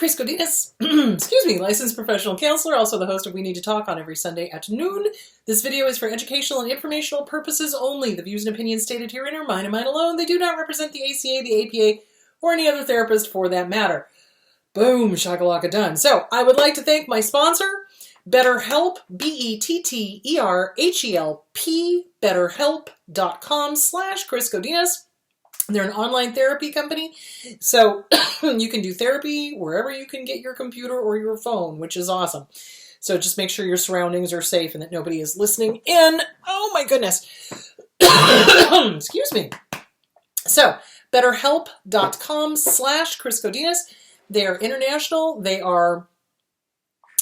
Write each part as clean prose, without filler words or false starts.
Chris Godinez, excuse me, licensed professional counselor, also the host of We Need to Talk on every Sunday at noon. This video is for educational and informational purposes only. The views and opinions stated herein are mine and mine alone. They do not represent the ACA, the APA, or any other therapist for that matter. Boom, shakalaka done. So, I would like to thank my sponsor, BetterHelp, BetterHelp, betterhelp.com/Chris Godinez. They're an online therapy company, so you can do therapy wherever you can get your computer or your phone, which is awesome. So just make sure your surroundings are safe and that nobody is listening in. Oh my goodness. Excuse me. So, betterhelp.com/Chris Godinez. They are international. They are,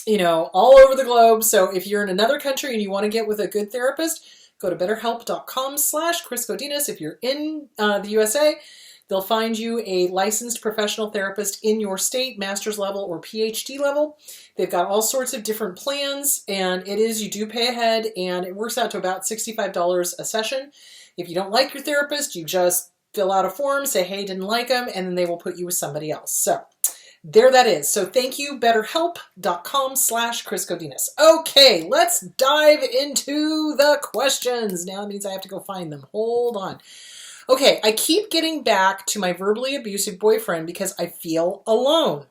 all over the globe. So if you're in another country and you want to get with a good therapist, go to betterhelp.com/Chris Godinez. If you're in the USA, they'll find you a licensed professional therapist in your state, master's level or PhD level. They've got all sorts of different plans, and you do pay ahead, and it works out to about $65 a session. If you don't like your therapist, you just fill out a form, say, hey, didn't like them, and then they will put you with somebody else. So there that is. So thank you, betterhelp.com/Chris Godinez. Okay, let's dive into the questions. Now that means I have to go find them. Hold on. Okay, I keep getting back to my verbally abusive boyfriend because I feel alone.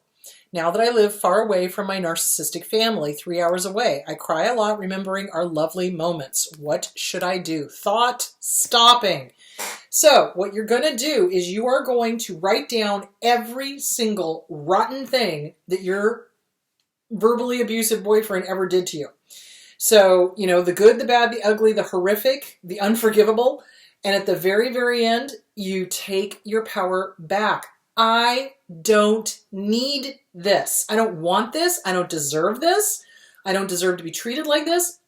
Now that I live far away from my narcissistic family, 3 hours away, I cry a lot remembering our lovely moments. What should I do? Thought stopping. So what you're going to do is you are going to write down every single rotten thing that your verbally abusive boyfriend ever did to you. So, the good, the bad, the ugly, the horrific, the unforgivable. And at the very, very end, you take your power back. I don't need this. I don't want this. I don't deserve this. I don't deserve to be treated like this.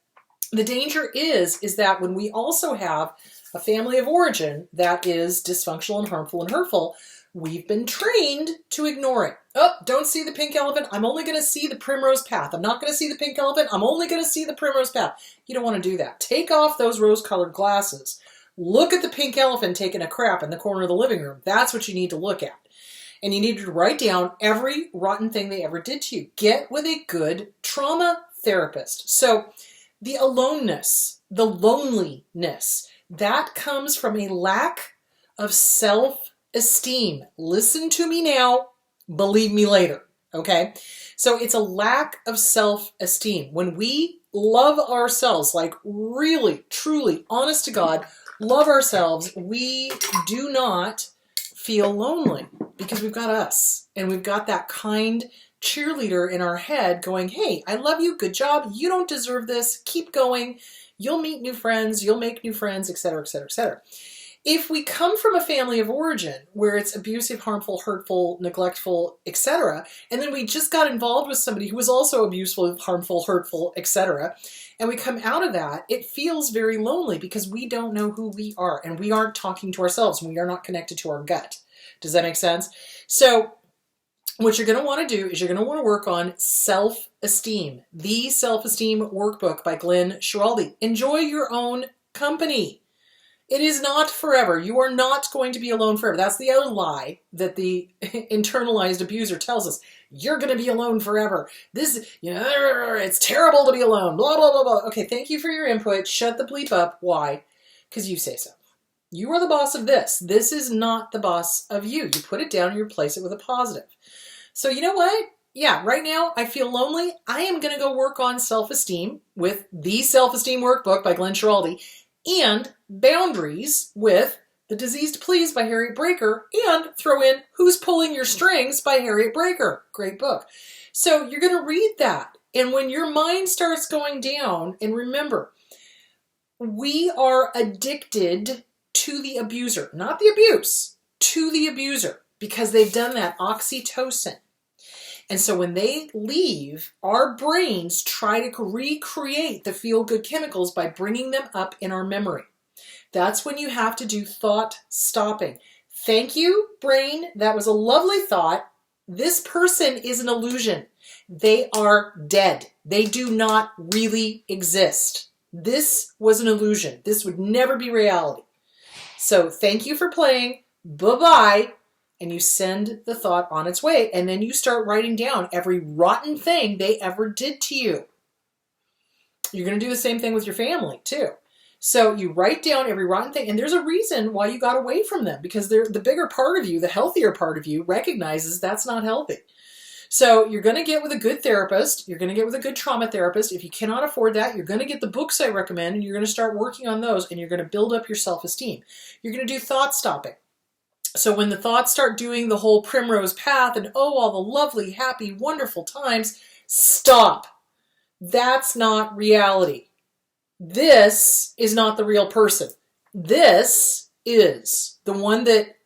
The danger is that when we also have a family of origin that is dysfunctional and harmful and hurtful, we've been trained to ignore it. Oh, don't see the pink elephant. I'm only going to see the primrose path. I'm not going to see the pink elephant. I'm only going to see the primrose path. You don't want to do that. Take off those rose-colored glasses. Look at the pink elephant taking a crap in the corner of the living room. That's what you need to look at. And you need to write down every rotten thing they ever did to you. Get with a good trauma therapist. So the aloneness, the loneliness, that comes from a lack of self-esteem. Listen to me now, believe me later, okay? So it's a lack of self-esteem. When we love ourselves, like really, truly, honest to God, love ourselves, we do not feel lonely because we've got us and we've got that kind cheerleader in our head going, hey, I love you, good job, you don't deserve this, keep going. You'll meet new friends, you'll make new friends, etc., etc., etc. If we come from a family of origin where it's abusive, harmful, hurtful, neglectful, etc., and then we just got involved with somebody who was also abusive, harmful, hurtful, etc., and we come out of that, it feels very lonely because we don't know who we are and we aren't talking to ourselves and we are not connected to our gut. Does that make sense? So what you're going to want to do is you're going to want to work on self-esteem. The Self-Esteem Workbook by Glenn Schiraldi. Enjoy your own company. It is not forever. You are not going to be alone forever. That's the other lie that the internalized abuser tells us. You're going to be alone forever. It's terrible to be alone. Blah, blah, blah, blah. Okay, thank you for your input. Shut the bleep up. Why? Because you say so. You are the boss of this. This is not the boss of you. You put it down and you replace it with a positive. So you know what? Yeah, right now I feel lonely. I am going to go work on self-esteem with the Self-Esteem Workbook by Glenn Schiraldi and boundaries with The Disease to Please by Harriet Breaker and throw in Who's Pulling Your Strings by Harriet Breaker. Great book. So you're going to read that. And when your mind starts going down, and remember, we are addicted to the abuser, not the abuse, to the abuser because they've done that oxytocin. And so when they leave, our brains try to recreate the feel-good chemicals by bringing them up in our memory. That's when you have to do thought stopping. Thank you, brain. That was a lovely thought. This person is an illusion. They are dead. They do not really exist. This was an illusion. This would never be reality. So thank you for playing. Bye-bye. and you send the thought on its way, and then you start writing down every rotten thing they ever did to you. You're going to do the same thing with your family too. So you write down every rotten thing, and there's a reason why you got away from them, because they're the bigger part of you, the healthier part of you recognizes that's not healthy. So you're going to get with a good therapist. You're going to get with a good trauma therapist. If you cannot afford that, you're going to get the books I recommend, and you're going to start working on those, and you're going to build up your self-esteem. You're going to do thought stopping. So when the thoughts start doing the whole primrose path and, oh, all the lovely, happy, wonderful times, stop. That's not reality. This is not the real person. This is the one that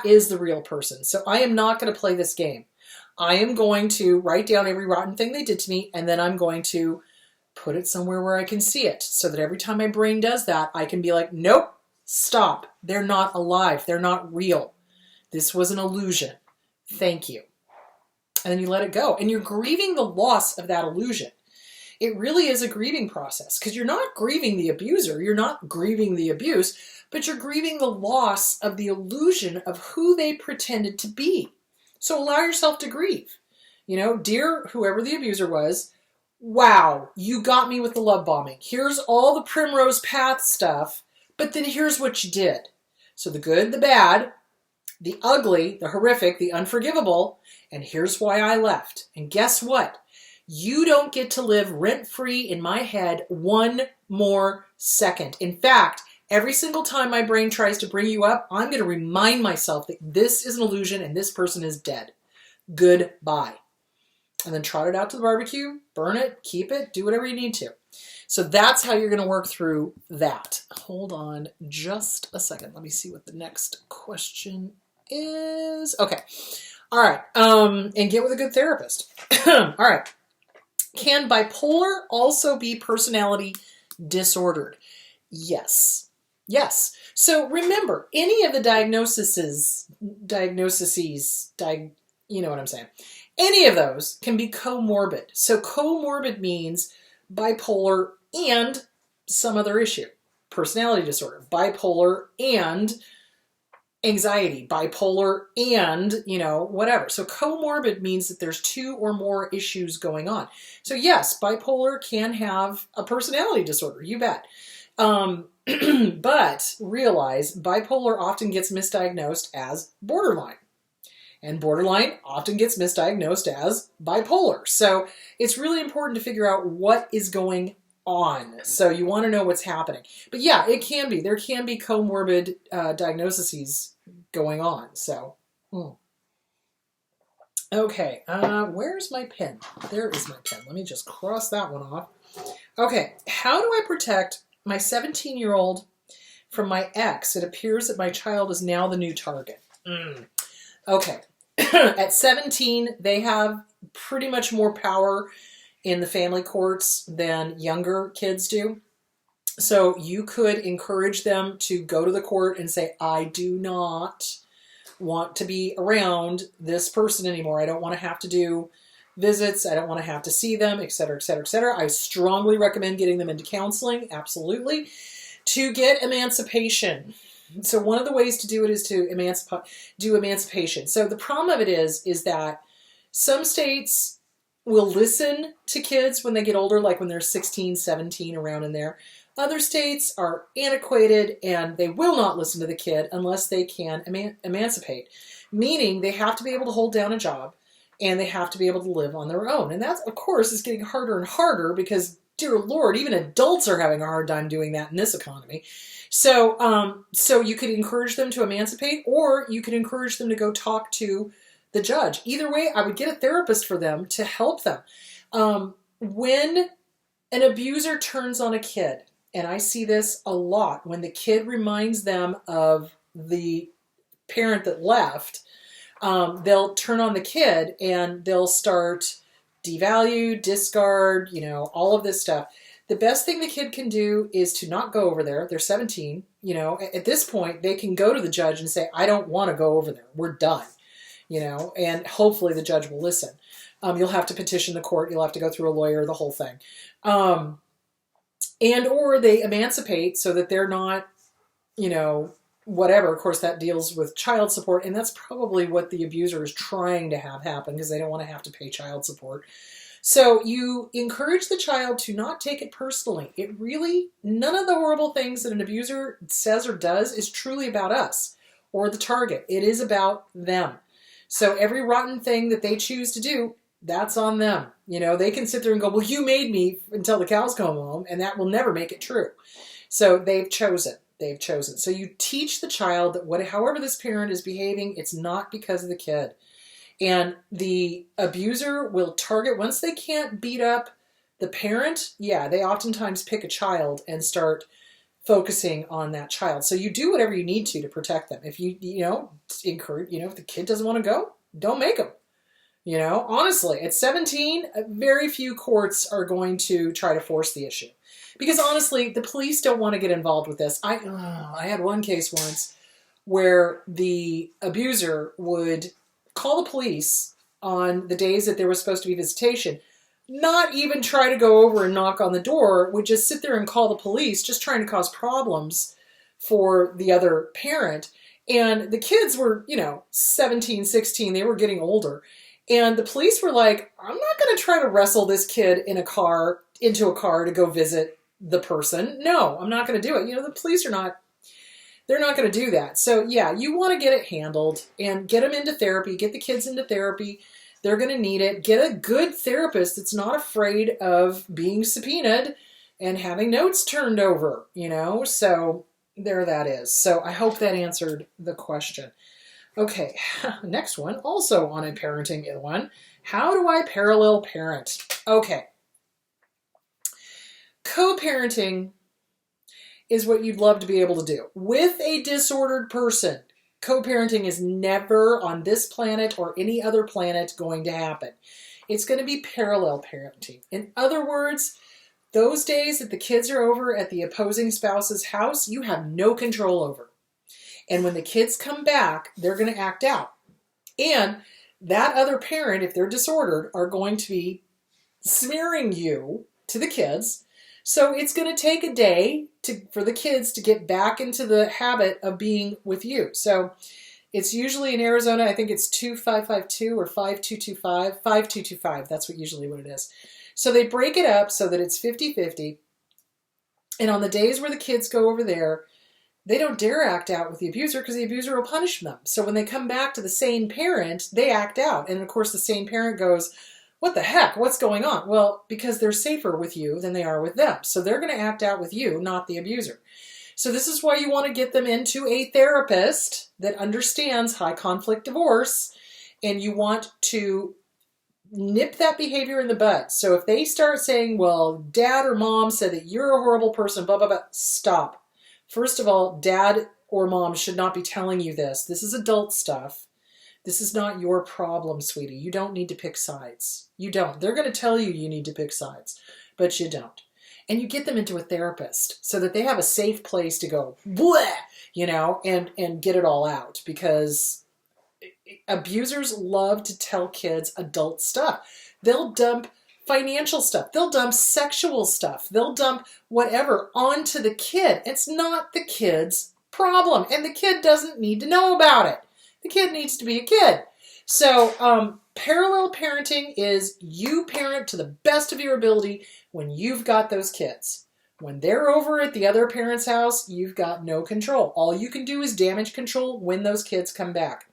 is the real person. So I am not going to play this game. I am going to write down every rotten thing they did to me, and then I'm going to put it somewhere where I can see it, so that every time my brain does that, I can be like, nope, stop. They're not alive. They're not real. This was an illusion. Thank you. And then you let it go. And you're grieving the loss of that illusion. It really is a grieving process, because you're not grieving the abuser. You're not grieving the abuse, but you're grieving the loss of the illusion of who they pretended to be. So allow yourself to grieve. Dear whoever the abuser was, wow, you got me with the love bombing. Here's all the primrose path stuff, but then here's what you did. So the good, the bad, the ugly, the horrific, the unforgivable, and here's why I left. And guess what? You don't get to live rent-free in my head one more second. In fact, every single time my brain tries to bring you up, I'm going to remind myself that this is an illusion and this person is dead. Goodbye. And then trot it out to the barbecue, burn it, keep it, do whatever you need to. So that's how you're going to work through that. Hold on just a second. Let me see what the next question is. Okay. All right. And get with a good therapist. All right. Can bipolar also be personality disordered? Yes. Yes. So remember, any of the diagnoses, you know what I'm saying? Any of those can be comorbid. So comorbid means bipolar and some other issue. Personality disorder, bipolar and anxiety, bipolar and, whatever. So comorbid means that there's two or more issues going on. So yes, bipolar can have a personality disorder, you bet. But realize bipolar often gets misdiagnosed as borderline. And borderline often gets misdiagnosed as bipolar. So it's really important to figure out what is going on. So you want to know what's happening. But yeah, it can be. There can be comorbid diagnoses going on. So, okay. Where's my pen? There is my pen. Let me just cross that one off. Okay. How do I protect my 17-year-old from my ex? It appears that my child is now the new target. Okay. At 17, they have pretty much more power in the family courts than younger kids do. So you could encourage them to go to the court and say, I do not want to be around this person anymore. I don't want to have to do visits. I don't want to have to see them, et cetera, et cetera, et cetera. I strongly recommend getting them into counseling, absolutely, to get emancipation. So one of the ways to do it is to do emancipation. So the problem of it is that some states will listen to kids when they get older, like when they're 16, 17, around in there. Other states are antiquated and they will not listen to the kid unless they can emancipate, meaning they have to be able to hold down a job and they have to be able to live on their own. And that, of course, is getting harder and harder because, dear Lord, even adults are having a hard time doing that in this economy. So you could encourage them to emancipate, or you could encourage them to go talk to the judge. Either way, I would get a therapist for them to help them. When an abuser turns on a kid, and I see this a lot, when the kid reminds them of the parent that left, they'll turn on the kid and they'll start devalue, discard, all of this stuff. The best thing the kid can do is to not go over there. They're 17. At this point, they can go to the judge and say, I don't want to go over there. We're done. And hopefully the judge will listen. You'll have to petition the court. You'll have to go through a lawyer, the whole thing. And or they emancipate so that they're not, whatever. Of course, that deals with child support, and that's probably what the abuser is trying to have happen because they don't want to have to pay child support. So you encourage the child to not take it personally. It really, none of the horrible things that an abuser says or does is truly about us or the target. It is about them. So every rotten thing that they choose to do, that's on them. You know, they can sit there and go, well, you made me until the cows come home, and that will never make it true. So they've chosen. They've chosen. So you teach the child that however this parent is behaving, it's not because of the kid. And the abuser will target, once they can't beat up the parent, yeah, they oftentimes pick a child and start focusing on that child. So you do whatever you need to protect them. If you encourage, if the kid doesn't want to go, don't make them. Honestly, at 17, very few courts are going to try to force the issue. Because honestly, the police don't want to get involved with this. I had one case once where the abuser would call the police on the days that there was supposed to be visitation, not even try to go over and knock on the door, would just sit there and call the police, just trying to cause problems for the other parent. And the kids were, 17, 16, they were getting older. And the police were like, I'm not going to try to wrestle this kid into a car to go visit the person. No, I'm not going to do it. The police they're not going to do that. So yeah, you want to get it handled and get them into therapy, get the kids into therapy. They're going to need it. Get a good therapist that's not afraid of being subpoenaed and having notes turned over, So there that is. So I hope that answered the question. Okay, next one, also on a parenting one. How do I parallel parent? Okay. Co-parenting is what you'd love to be able to do. With a disordered person, co-parenting is never on this planet or any other planet going to happen. It's going to be parallel parenting. In other words, those days that the kids are over at the opposing spouse's house, you have no control over. And when the kids come back, they're going to act out. And that other parent, if they're disordered, are going to be smearing you to the kids. So it's going to take a day for the kids to get back into the habit of being with you. So it's usually in Arizona, I think it's 2552 or 5225, 5225. That's usually what it is. So they break it up so that it's 50-50. And on the days where the kids go over there, they don't dare act out with the abuser because the abuser will punish them. So when they come back to the sane parent, they act out. And of course, the sane parent goes, what the heck? What's going on? Well, because they're safer with you than they are with them. So they're going to act out with you, not the abuser. So this is why you want to get them into a therapist that understands high conflict divorce, and you want to nip that behavior in the bud. So if they start saying, well, dad or mom said that you're a horrible person, blah, blah, blah, stop. First of all, dad or mom should not be telling you this. This is adult stuff. This is not your problem, sweetie. You don't need to pick sides. You don't. They're going to tell you you need to pick sides, but you don't. And you get them into a therapist so that they have a safe place to go, bleh, and get it all out. Because abusers love to tell kids adult stuff. They'll dump financial stuff. They'll dump sexual stuff. They'll dump whatever onto the kid. It's not the kid's problem. And the kid doesn't need to know about it. The kid needs to be a kid. So parallel parenting is you parent to the best of your ability when you've got those kids. When they're over at the other parent's house, you've got no control. All you can do is damage control when those kids come back.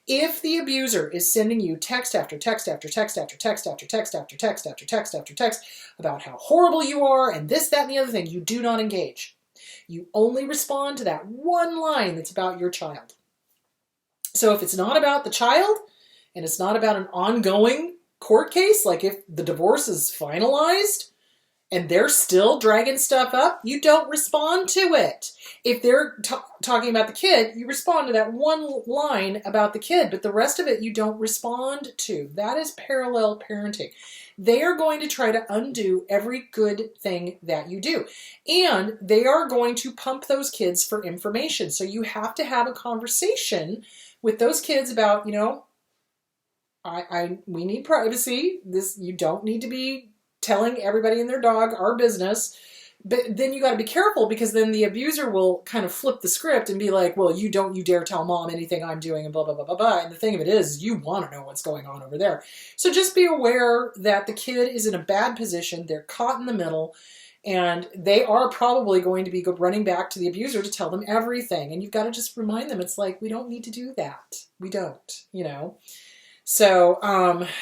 If the abuser is sending you text after text after text after text after text after text after text after text about how horrible you are and this, that, and the other thing, you do not engage. You only respond to that one line that's about your child. So if it's not about the child and it's not about an ongoing court case, like if the divorce is finalized and they're still dragging stuff up, you don't respond to it. If they're talking about the kid, you respond to that one line about the kid, but the rest of it you don't respond to. That is parallel parenting. They are going to try to undo every good thing that you do. And they are going to pump those kids for information. So you have to have a conversation with those kids about, we need privacy. You don't need to be telling everybody and their dog our business. But then you got to be careful, because then the abuser will kind of flip the script and be like, well, you dare tell mom anything I'm doing and blah, blah, blah, blah, blah. And the thing of it is, you want to know what's going on over there. So just be aware that the kid is in a bad position. They're caught in the middle, and they are probably going to be running back to the abuser to tell them everything. And you've got to just remind them, it's like, we don't need to do that. We don't, you know. So,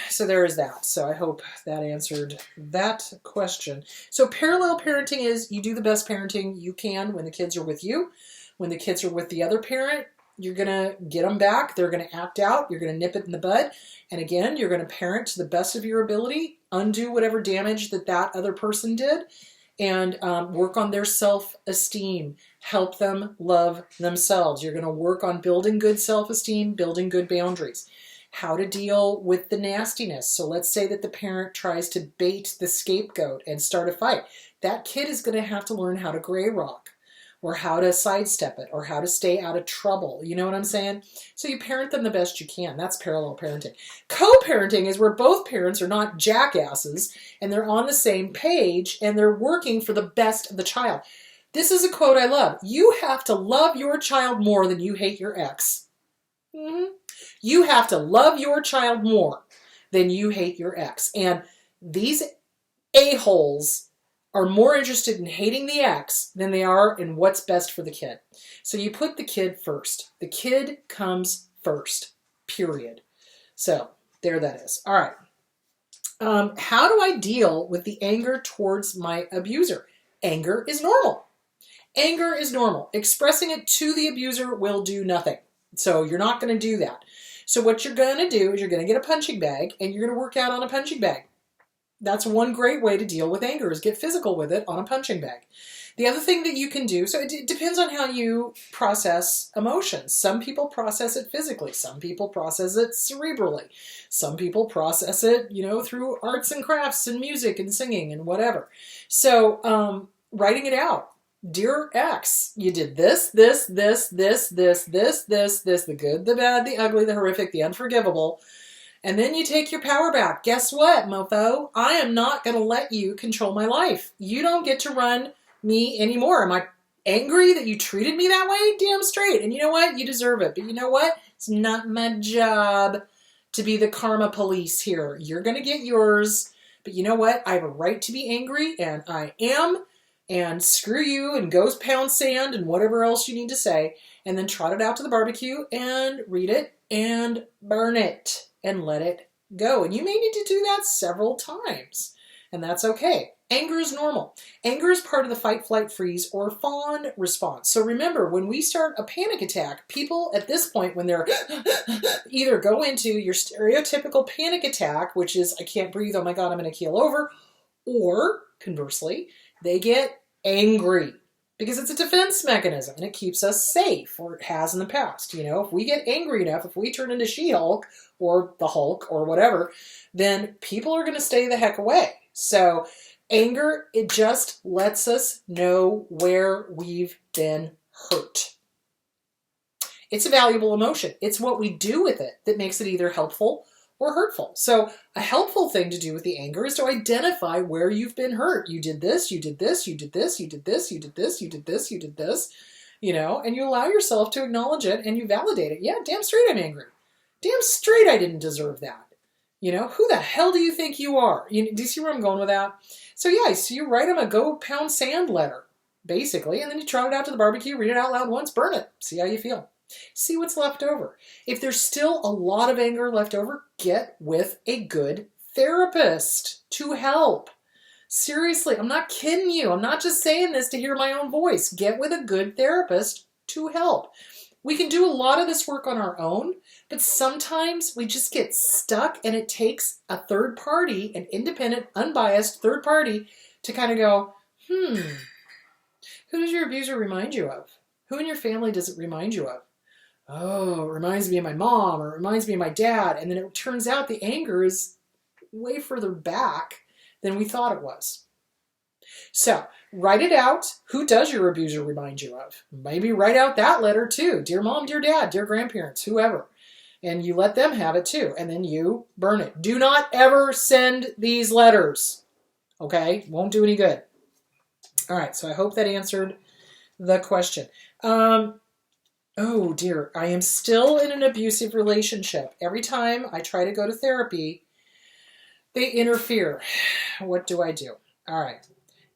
so there is that. So I hope that answered that question. So parallel parenting is, you do the best parenting you can when the kids are with you. When the kids are with the other parent, you're going to get them back. They're going to act out. You're going to nip it in the bud. And again, you're going to parent to the best of your ability, undo whatever damage that other person did, and work on their self-esteem. Help them love themselves. You're going to work on building good self-esteem, building good boundaries. How to deal with the nastiness. So let's say that the parent tries to bait the scapegoat and start a fight. That kid is going to have to learn how to gray rock, or how to sidestep it, or how to stay out of trouble. You know what I'm saying? So you parent them the best you can. That's parallel parenting. Co-parenting is where both parents are not jackasses, and they're on the same page, and they're working for the best of the child. This is a quote I love. You have to love your child more than you hate your ex. Mm-hmm. You have to love your child more than you hate your ex. And these a-holes are more interested in hating the ex than they are in what's best for the kid. So you put the kid first. The kid comes first, period. So there that is. All right. How do I deal with the anger towards my abuser? Anger is normal. Anger is normal. Expressing it to the abuser will do nothing. So you're not going to do that. So what you're going to do is you're going to get a punching bag, and you're going to work out on a punching bag. That's one great way to deal with anger, is get physical with it on a punching bag. The other thing that you can do, so it depends on how you process emotions. Some people process it physically. Some people process it cerebrally. Some people process it, through arts and crafts and music and singing and whatever. So writing it out. Dear ex, you did this, the good, the bad, the ugly, the horrific, the unforgivable. And then you take your power back. Guess what, mofo? I am not going to let you control my life. You don't get to run me anymore. Am I angry that you treated me that way? Damn straight. And you know what? You deserve it. But you know what? It's not my job to be the karma police here. You're going to get yours. But you know what? I have a right to be angry, and I am. And screw you, and goes pound sand, and whatever else you need to say. And then trot it out to the barbecue and read it and burn it and let it go. And you may need to do that several times. And that's okay. Anger is normal. Anger is part of the fight, flight, freeze, or fawn response. So remember, when we start a panic attack, people at this point, when they're either go into your stereotypical panic attack, which is, I can't breathe, oh my God, I'm going to keel over, or conversely, they get angry because it's a defense mechanism and it keeps us safe, or it has in the past. If we get angry enough, if we turn into She-Hulk or the Hulk or whatever, then people are going to stay the heck away. So anger, it just lets us know where we've been hurt. It's a valuable emotion. It's what we do with it that makes it either helpful or hurtful. So a helpful thing to do with the anger is to identify where you've been hurt. You did this, you did this, you did this, you did this, you did this, you did this, you did this, and you allow yourself to acknowledge it and you validate it. Yeah, damn straight I'm angry. Damn straight I didn't deserve that. Who the hell do you think you are? Do you see where I'm going with that? So yeah, so you write them a go pound sand letter, basically, and then you trot it out to the barbecue, read it out loud once, burn it, see how you feel. See what's left over. If there's still a lot of anger left over, get with a good therapist to help. Seriously, I'm not kidding you. I'm not just saying this to hear my own voice. Get with a good therapist to help. We can do a lot of this work on our own, but sometimes we just get stuck, and it takes a third party, an independent, unbiased third party, to kind of go, who does your abuser remind you of? Who in your family does it remind you of? Oh, it reminds me of my mom, or it reminds me of my dad. And then it turns out the anger is way further back than we thought it was. So write it out. Who does your abuser remind you of? Maybe write out that letter too. Dear mom, dear dad, dear grandparents, whoever. And you let them have it too. And then you burn it. Do not ever send these letters. Okay? Won't do any good. All right, so I hope that answered the question. Oh dear, I am still in an abusive relationship. Every time I try to go to therapy, they interfere. What do I do? All right.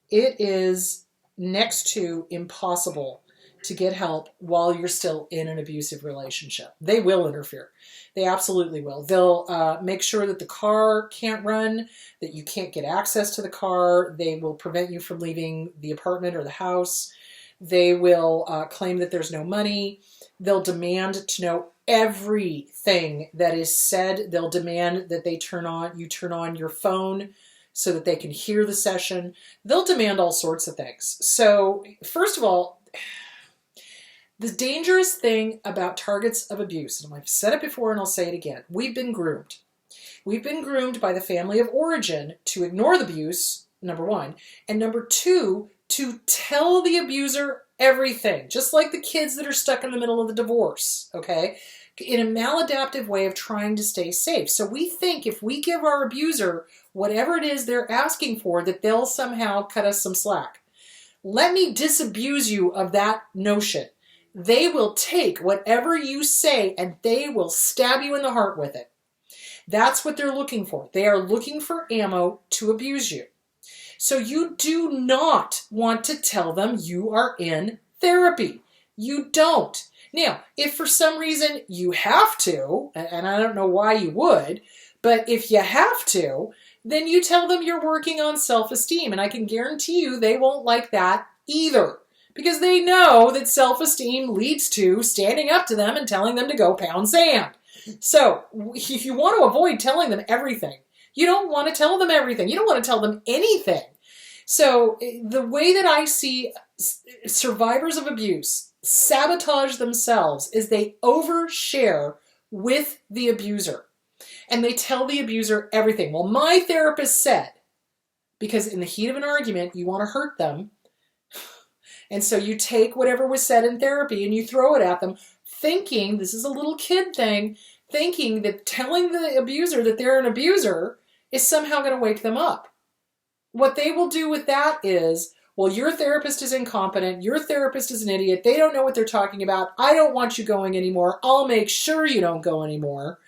It is next to impossible to get help while you're still in an abusive relationship. They will interfere. They absolutely will. They'll make sure that the car can't run, that you can't get access to the car. They will prevent you from leaving the apartment or the house. They will claim that there's no money. They'll demand to know everything that is said. They'll demand that you turn on your phone so that they can hear the session. They'll demand all sorts of things. So, first of all, the dangerous thing about targets of abuse, and I've said it before and I'll say it again, we've been groomed. We've been groomed by the family of origin to ignore the abuse, number one, and number two, to tell the abuser everything, just like the kids that are stuck in the middle of the divorce, okay? In a maladaptive way of trying to stay safe. So we think if we give our abuser whatever it is they're asking for, that they'll somehow cut us some slack. Let me disabuse you of that notion. They will take whatever you say and they will stab you in the heart with it. That's what they're looking for. They are looking for ammo to abuse you. So you do not want to tell them you are in therapy. You don't. Now, if for some reason you have to, and I don't know why you would, but if you have to, then you tell them you're working on self-esteem. And I can guarantee you they won't like that either, because they know that self-esteem leads to standing up to them and telling them to go pound sand. So if you want to avoid telling them everything, you don't want to tell them everything. You don't want to tell them anything. So the way that I see survivors of abuse sabotage themselves is they overshare with the abuser. And they tell the abuser everything. Well, my therapist said, because in the heat of an argument, you want to hurt them. And so you take whatever was said in therapy and you throw it at them, thinking, this is a little kid thing, thinking that telling the abuser that they're an abuser is somehow going to wake them up. What they will do with that is, well, your therapist is incompetent, your therapist is an idiot, they don't know what they're talking about, I don't want you going anymore, I'll make sure you don't go anymore,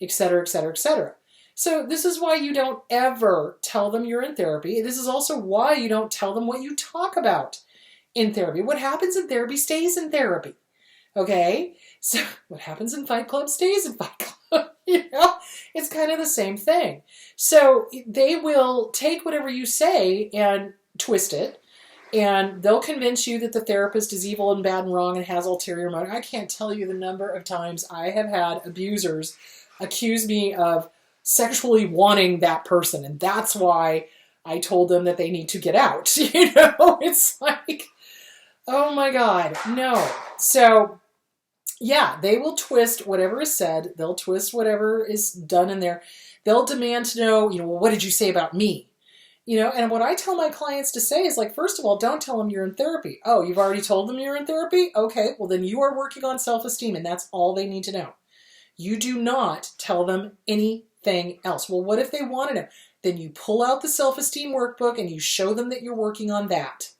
etc., etc., etc. So this is why you don't ever tell them you're in therapy. This is also why you don't tell them what you talk about in therapy. What happens in therapy stays in therapy. Okay? So what happens in Fight Club stays in Fight Club. You know? It's kind of the same thing. So they will take whatever you say and twist it, and they'll convince you that the therapist is evil and bad and wrong and has ulterior motive. I can't tell you the number of times I have had abusers accuse me of sexually wanting that person, and that's why I told them that they need to get out. You know, it's like, oh my God, no. So yeah, they will twist whatever is said. They'll twist whatever is done in there. They'll demand to know, well, what did you say about me? And what I tell my clients to say is, like, first of all, don't tell them you're in therapy. Oh, you've already told them you're in therapy? Okay, well then you are working on self-esteem, and that's all they need to know. You do not tell them anything else. Well, what if they want to know? Then you pull out the self-esteem workbook and you show them that you're working on that,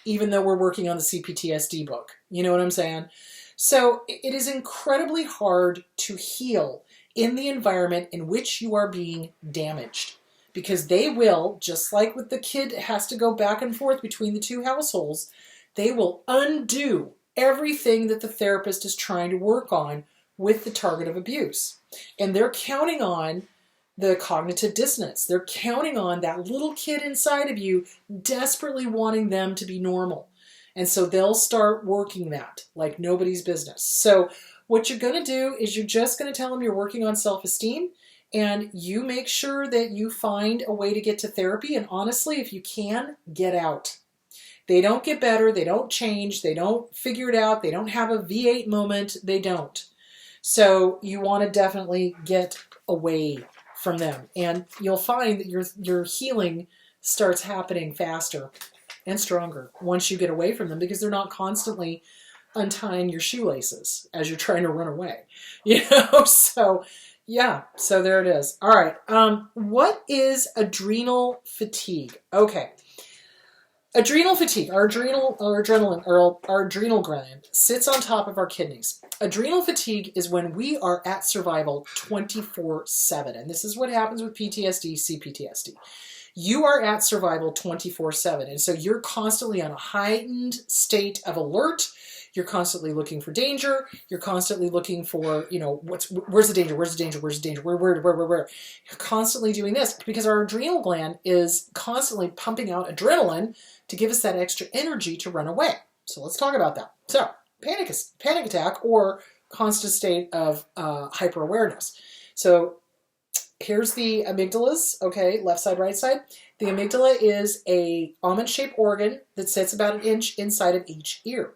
even though we're working on the CPTSD book. You know what I'm saying? So it is incredibly hard to heal in the environment in which you are being damaged, because they will, just like with the kid has to go back and forth between the two households, they will undo everything that the therapist is trying to work on with the target of abuse. And they're counting on the cognitive dissonance. They're counting on that little kid inside of you desperately wanting them to be normal. And so they'll start working that like nobody's business. So what you're going to do is you're just going to tell them you're working on self-esteem, and you make sure that you find a way to get to therapy. And honestly, if you can, get out. They don't get better. They don't change. They don't figure it out. They don't have a V8 moment. They don't. So you want to definitely get away from them. And you'll find that your healing starts happening faster and stronger once you get away from them, because they're not constantly untying your shoelaces as you're trying to run away. So yeah, so there it is. All right. What is adrenal fatigue? Okay. Adrenal fatigue, our adrenal gland sits on top of our kidneys. Adrenal fatigue is when we are at survival 24/7. And this is what happens with PTSD, CPTSD. You are at survival 24/7. And so you're constantly on a heightened state of alert. You're constantly looking for danger. You're constantly looking for, where's the danger? Where's the danger? Where's the danger? Where? You're constantly doing this because our adrenal gland is constantly pumping out adrenaline to give us that extra energy to run away. So let's talk about that. So panic attack or constant state of hyper-awareness. So here's the amygdalas, okay, left side, right side. The amygdala is a almond-shaped organ that sits about an inch inside of each ear.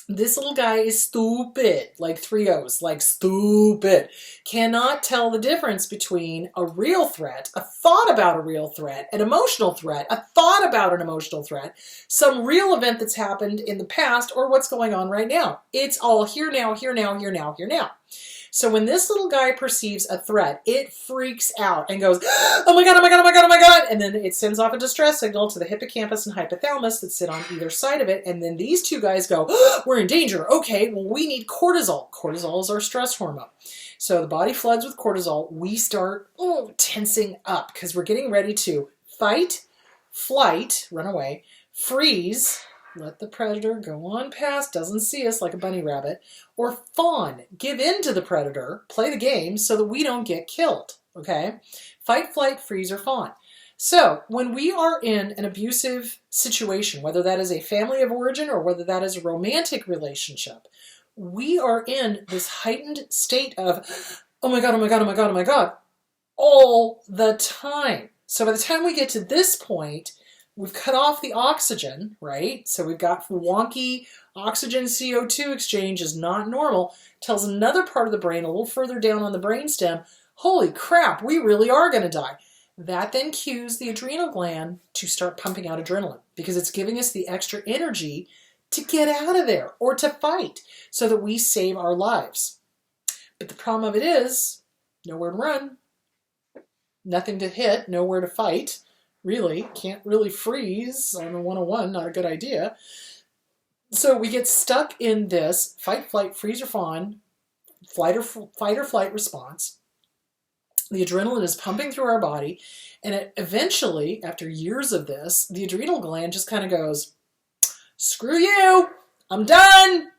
This little guy is stupid, like 3 O's, like stupid. Cannot tell the difference between a real threat, a thought about a real threat, an emotional threat, a thought about an emotional threat, some real event that's happened in the past, or what's going on right now. It's all here now, here now, here now, here now. So when this little guy perceives a threat, it freaks out and goes, oh my God, oh my God, oh my God, oh my God. And then it sends off a distress signal to the hippocampus and hypothalamus that sit on either side of it. And then these two guys go, we're in danger. Okay, well, we need cortisol. Cortisol is our stress hormone. So the body floods with cortisol. We start tensing up because we're getting ready to fight, flight, run away, freeze, let the predator go on past, doesn't see us like a bunny rabbit, or fawn, give in to the predator, play the game so that we don't get killed, okay? Fight, flight, freeze, or fawn. So when we are in an abusive situation, whether that is a family of origin or whether that is a romantic relationship, we are in this heightened state of, oh my God, oh my God, oh my God, oh my God, all the time. So by the time we get to this point, we've cut off the oxygen, right? So we've got wonky oxygen CO2 exchange is not normal. Tells another part of the brain a little further down on the brainstem, holy crap, we really are going to die. That then cues the adrenal gland to start pumping out adrenaline because it's giving us the extra energy to get out of there or to fight so that we save our lives. But the problem of it is nowhere to run, nothing to hit, nowhere to fight. Really, can't really freeze on a 101, not a good idea. So we get stuck in this fight, flight, freeze or fawn, fight or flight response. The adrenaline is pumping through our body, and eventually, after years of this, the adrenal gland just kind of goes, screw you, I'm done,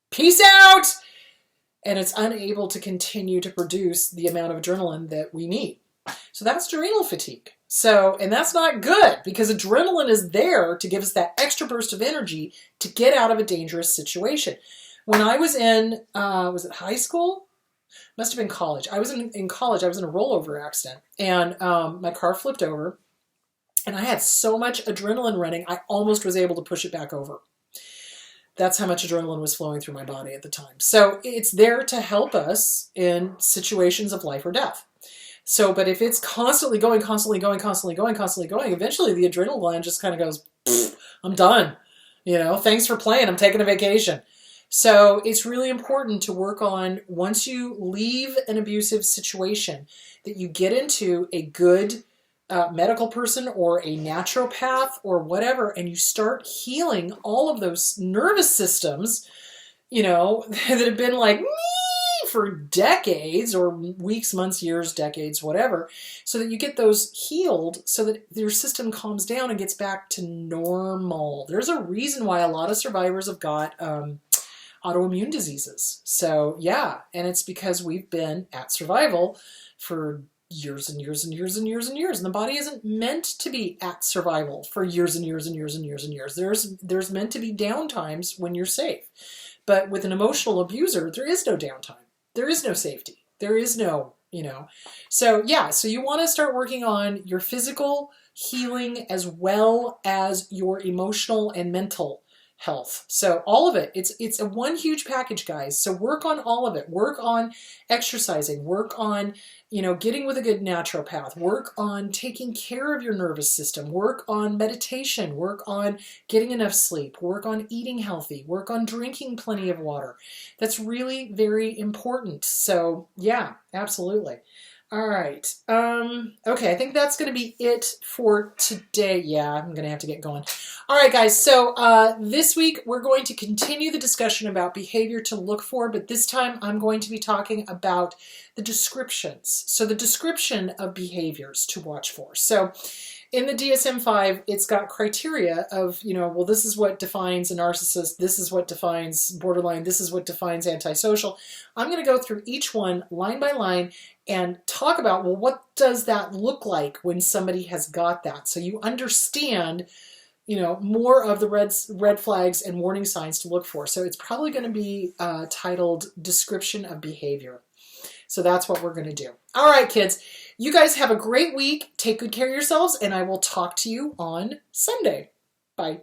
peace out, and it's unable to continue to produce the amount of adrenaline that we need. So that's adrenal fatigue. And that's not good because adrenaline is there to give us that extra burst of energy to get out of a dangerous situation. When I was in, was it high school? Must have been college. I was in college. I was in a rollover accident and my car flipped over and I had so much adrenaline running, I almost was able to push it back over. That's how much adrenaline was flowing through my body at the time. So it's there to help us in situations of life or death. So, but if it's constantly going, eventually the adrenal gland just kind of goes, I'm done. Thanks for playing. I'm taking a vacation. So it's really important to work on, once you leave an abusive situation, that you get into a good medical person or a naturopath or whatever, and you start healing all of those nervous systems, that have been like, for decades or weeks, months, years, decades, whatever, so that you get those healed so that your system calms down and gets back to normal. There's a reason why a lot of survivors have got autoimmune diseases. So yeah, and it's because we've been at survival for years and years and years and years and years. And the body isn't meant to be at survival for years and years and years and years and years. There's meant to be downtimes when you're safe. But with an emotional abuser, there is no downtime. There is no safety. There is no, So yeah, so you want to start working on your physical healing as well as your emotional and mental health. So all of it, it's a one huge package, guys. So work on all of it. Work on exercising, work on, getting with a good naturopath, work on taking care of your nervous system, work on meditation, work on getting enough sleep, work on eating healthy, work on drinking plenty of water. That's really very important. So yeah, absolutely. All right. Okay, I think that's going to be it for today. Yeah, I'm going to have to get going. All right, guys. So this week we're going to continue the discussion about behavior to look for, but this time I'm going to be talking about the descriptions. So the description of behaviors to watch for. So in the DSM-5, it's got criteria of, well, this is what defines a narcissist, this is what defines borderline, this is what defines antisocial. I'm going to go through each one line by line and talk about, well, what does that look like when somebody has got that? So you understand, more of the red flags and warning signs to look for. So it's probably going to be titled Description of Behavior. So that's what we're going to do. All right, kids. You guys have a great week. Take good care of yourselves, and I will talk to you on Sunday. Bye.